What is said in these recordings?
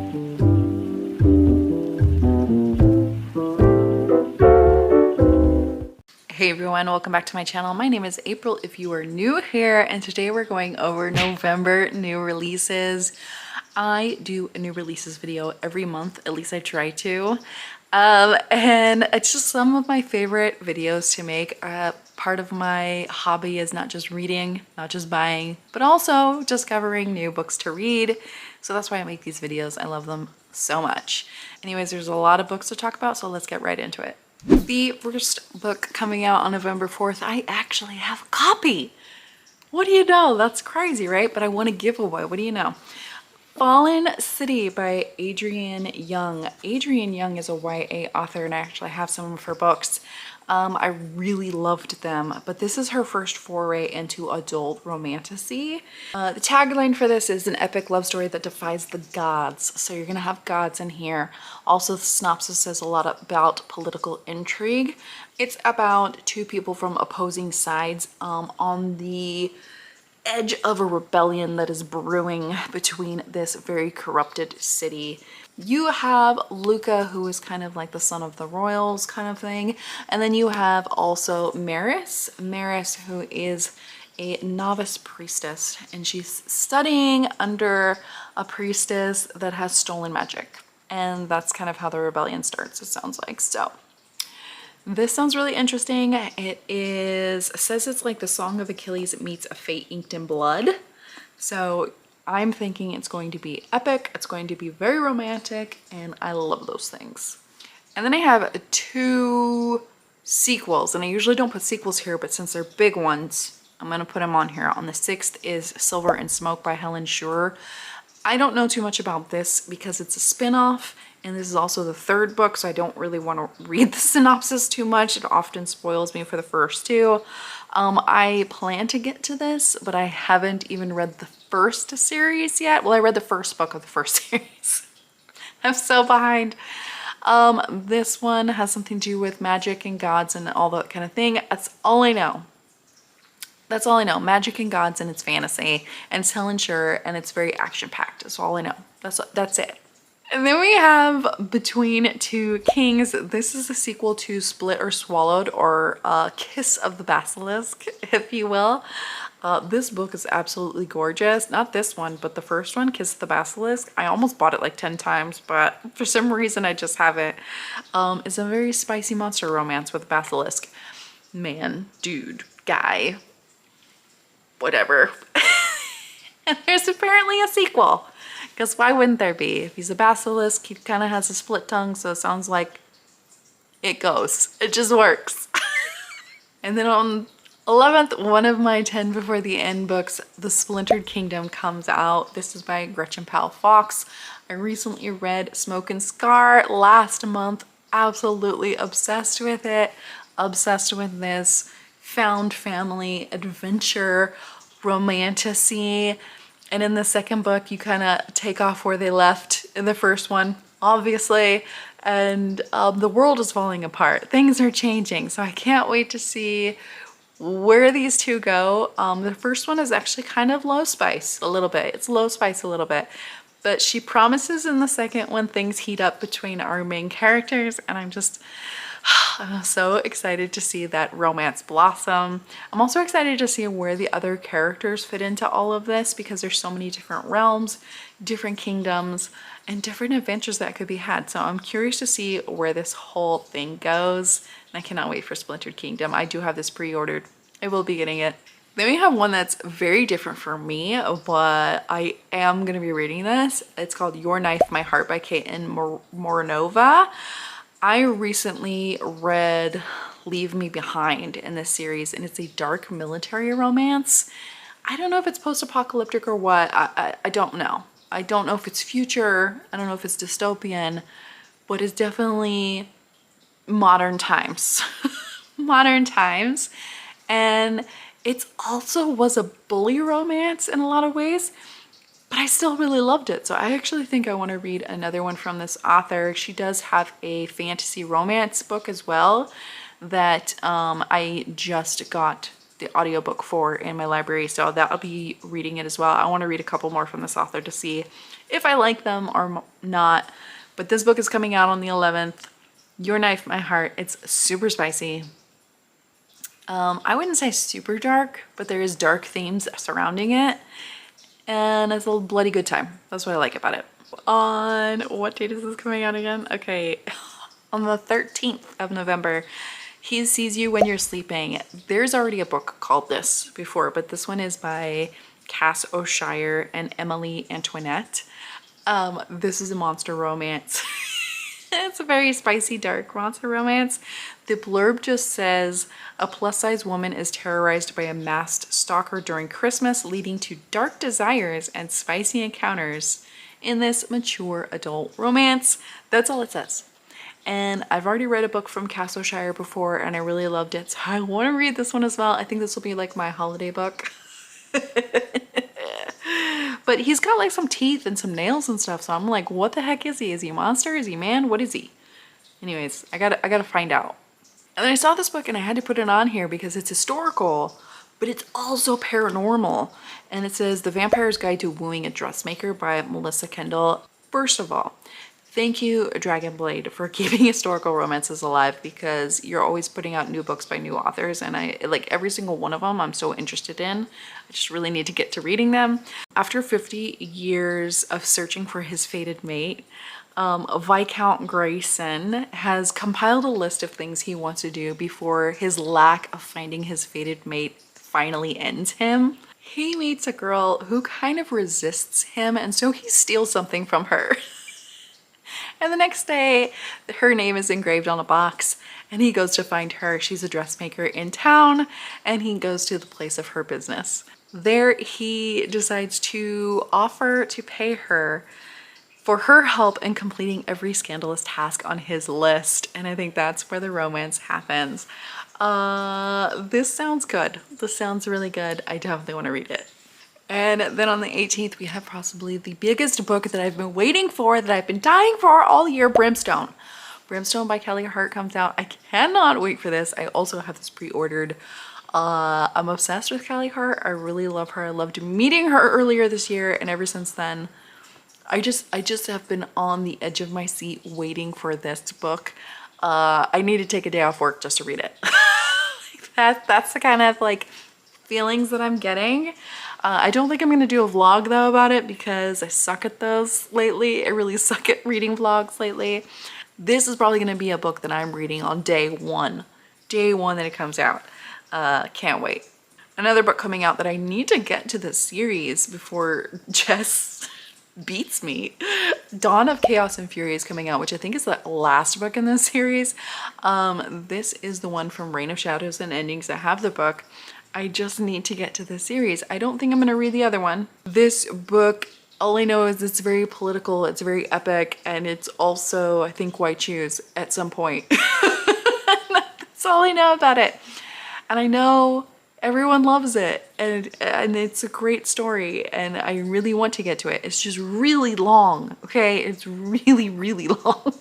Hey everyone, welcome back to my channel. My name is April if you are new here, and today we're going over November new releases. I do a new releases video every month, at least I try to. And it's just some of my favorite videos to make. Part of my hobby is not just reading, not just buying, but also discovering new books to read. So that's why I make these videos. I love them so much. Anyways, there's a lot of books to talk about, so let's get right into it. The first book coming out on November 4th, I actually have a copy. What do you know? That's crazy, right? But I want a giveaway. What do you know? Fallen City by Adrienne Young. Adrienne Young is a YA author, and I actually have some of her books. I really loved them, but this is her first foray into adult romantasy. The tagline for this is an epic love story that defies the gods. So you're gonna have gods in here. Also, the synopsis says a lot about political intrigue. It's about two people from opposing sides on the edge of a rebellion that is brewing between this very corrupted city. You have Luca, who is kind of like the son of the royals kind of thing. And then you have also Maris, who is a novice priestess, and she's studying under a priestess that has stolen magic. And that's kind of how the rebellion starts, it sounds like. So this sounds really interesting. It says it's like the Song of Achilles meets A Fate Inked in Blood. So I'm thinking it's going to be epic, it's going to be very romantic, and I love those things. And then I have two sequels, and I usually don't put sequels here, but since they're big ones, I'm gonna put them on here. On the 6th is Silver and Smoke by Helen Schuer. I don't know too much about this because it's a spin-off, and this is also the third book, so I don't really want to read the synopsis too much. It often spoils me for the first two. I plan to get to this, but I haven't even read the first series yet. Well, I read the first book of the first series. I'm so behind. This one has something to do with magic and gods and all that kind of thing. That's all I know. That's all I know. Magic and gods, and it's fantasy, and it's Helen Schuer, and it's very action-packed. That's all I know. That's it. And then we have Between Two Kings. This is a sequel to Split or Swallowed, or Kiss of the Basilisk, if you will. This book is absolutely gorgeous. Not this one, but the first one, Kiss of the Basilisk. I almost bought it like 10 times, but for some reason I just haven't. It's a very spicy monster romance with a basilisk. Man, dude, guy, whatever. And there's apparently a sequel. Because why wouldn't there be? If he's a basilisk, he kind of has a split tongue, so it sounds like it goes. It just works. And then on 11th, one of my 10 Before the End books, The Splintered Kingdom, comes out. This is by Gretchen Powell Fox. I recently read Smoke and Scar last month. Absolutely obsessed with it. Obsessed with this found family adventure romantasy. And in the second book, you kind of take off where they left in the first one, obviously. And the world is falling apart. Things are changing. So I can't wait to see where these two go. The first one is actually kind of low spice a little bit. It's low spice a little bit. But she promises in the second one things heat up between our main characters. And I'm so excited to see that romance blossom. I'm also excited to see where the other characters fit into all of this, because there's so many different realms, different kingdoms, and different adventures that could be had. So I'm curious to see where this whole thing goes. And I cannot wait for Splintered Kingdom. I do have this pre-ordered. I will be getting it. Then we have one that's very different for me, but I am going to be reading this. It's called Your Knife, My Heart by Caitlin Moronova. I recently read Leave Me Behind in this series, and it's a dark military romance. I don't know if it's post-apocalyptic or what. I don't know. I don't know if it's future. I don't know if it's dystopian, but it's definitely modern times. Modern times. And it also was a bully romance in a lot of ways, but I still really loved it. So I actually think I want to read another one from this author. She does have a fantasy romance book as well that I just got the audiobook for in my library, so I'll be reading it as well. I want to read a couple more from this author to see if I like them or not. But this book is coming out on the 11th. Your Knife, My Heart. It's super spicy. I wouldn't say super dark, but there is dark themes surrounding it. And it's a bloody good time. That's what I like about it. On what date is this coming out again? Okay, on the 13th of November. He Sees You When You're Sleeping. There's already a book called this before, but this one is by Cass O'Shire and Emily Antoinette. This is a monster romance. It's a very spicy, dark monster romance. The blurb just says, a plus-size woman is terrorized by a masked stalker during Christmas, leading to dark desires and spicy encounters in this mature adult romance. That's all it says. And I've already read a book from Cass O'Shire before and I really loved it, so I want to read this one as well. I think this will be like my holiday book. But he's got like some teeth and some nails and stuff, so I'm like, what the heck is he? Is he a monster? Is he a man? What is he? Anyways, I gotta find out. And then I saw this book and I had to put it on here because it's historical, but it's also paranormal. And it says The Vampire's Guide to Wooing a Dressmaker by Melissa Kendall. First of all, thank you, Dragonblade, for keeping historical romances alive, because you're always putting out new books by new authors, and I like every single one of them I'm so interested in. I just really need to get to reading them. After 50 years of searching for his fated mate, Viscount Grayson has compiled a list of things he wants to do before his lack of finding his fated mate finally ends him. He meets a girl who kind of resists him, and so he steals something from her. And the next day, her name is engraved on a box and he goes to find her. She's a dressmaker in town and he goes to the place of her business. There he decides to offer to pay her for her help in completing every scandalous task on his list. And I think that's where the romance happens. This sounds good. This sounds really good. I definitely want to read it. And then on the 18th, we have possibly the biggest book that I've been waiting for, that I've been dying for all year, Brimstone. Brimstone by Kelly Hart comes out. I cannot wait for this. I also have this pre-ordered. I'm obsessed with Kelly Hart. I really love her. I loved meeting her earlier this year, and ever since then, I just have been on the edge of my seat waiting for this book. I need to take a day off work just to read it. That's the kind of like feelings that I'm getting. I don't think I'm going to do a vlog though about it because I suck at those lately. I really suck at reading vlogs lately. This is probably going to be a book that I'm reading on day one that it comes out. Can't wait. Another book coming out that I need to get to the series before Jess beats me. Dawn of Chaos and Fury is coming out, which I think is the last book in this series. This is the one from Reign of Shadows and Endings. I have the book. I just need to get to the series. I don't think I'm going to read the other one. This book, all I know is it's very political, it's very epic, and it's also, I think, white shoes at some point. That's all I know about it. And I know everyone loves it, and it's a great story, and I really want to get to it. It's just really long, okay? It's really, really long.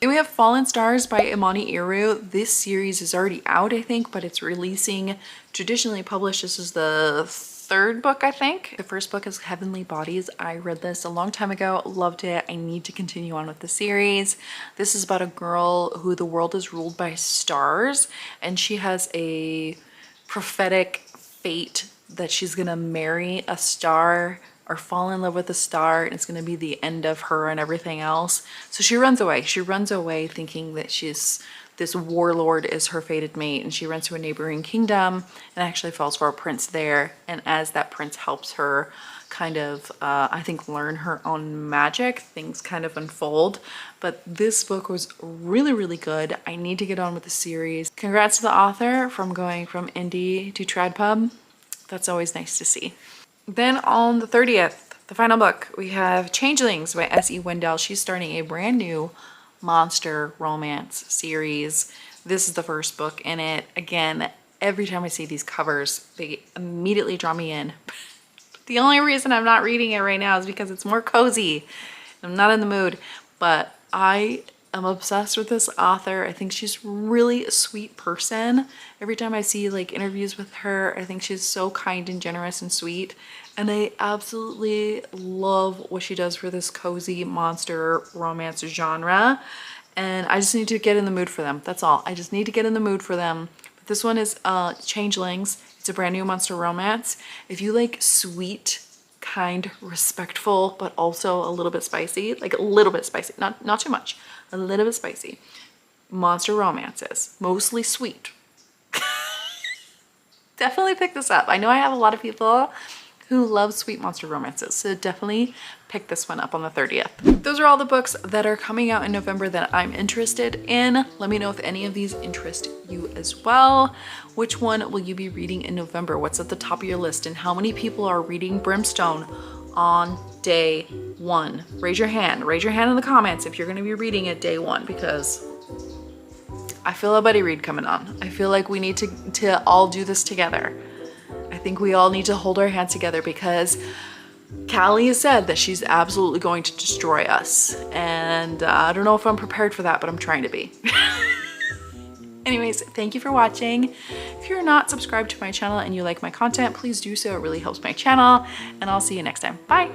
Then we have Fallen Stars by Imani Iru. This series is already out, I think, but it's releasing traditionally published. This is the third book, I think. The first book is Heavenly Bodies. I read this a long time ago, loved it. I need to continue on with the series. This is about a girl who the world is ruled by stars, and she has a prophetic fate that she's gonna marry a star or fall in love with a star, and it's going to be the end of her and everything else. So she runs away. She runs away thinking that this warlord is her fated mate, and she runs to a neighboring kingdom and actually falls for a prince there. And as that prince helps her kind of, I think, learn her own magic, things kind of unfold. But this book was really, really good. I need to get on with the series. Congrats to the author from going from indie to trad pub. That's always nice to see. Then on the 30th, the final book, we have Changelings by S.E. Wendell. She's starting a brand new monster romance series. This is the first book in it. Again, every time I see these covers, they immediately draw me in. The only reason I'm not reading it right now is because it's more cozy. I'm not in the mood, but I I'm obsessed with this author. I think she's really a sweet person. Every time I see like interviews with her, I think she's so kind and generous and sweet. And I absolutely love what she does for this cozy monster romance genre. And I just need to get in the mood for them. That's all. I just need to get in the mood for them. But this one is Changelings. It's a brand new monster romance. If you like sweet, kind, respectful, but also a little bit spicy, like a little bit spicy, not too much, a little bit spicy, monster romances, mostly sweet. Definitely pick this up. I know I have a lot of people who love sweet monster romances, so definitely pick this one up on the 30th. Those are all the books that are coming out in November that I'm interested in. Let me know if any of these interest you as well. Which one will you be reading in November? What's at the top of your list? And how many people are reading Brimstone on day one? Raise your hand. Raise your hand in the comments if you're going to be reading it day one, because I feel a buddy read coming on. I feel like we need to all do this together. I think we all need to hold our hands together, because Callie has said that she's absolutely going to destroy us. And I don't know if I'm prepared for that, but I'm trying to be. Anyways, thank you for watching. If you're not subscribed to my channel and you like my content, please do so. It really helps my channel. And I'll see you next time. Bye.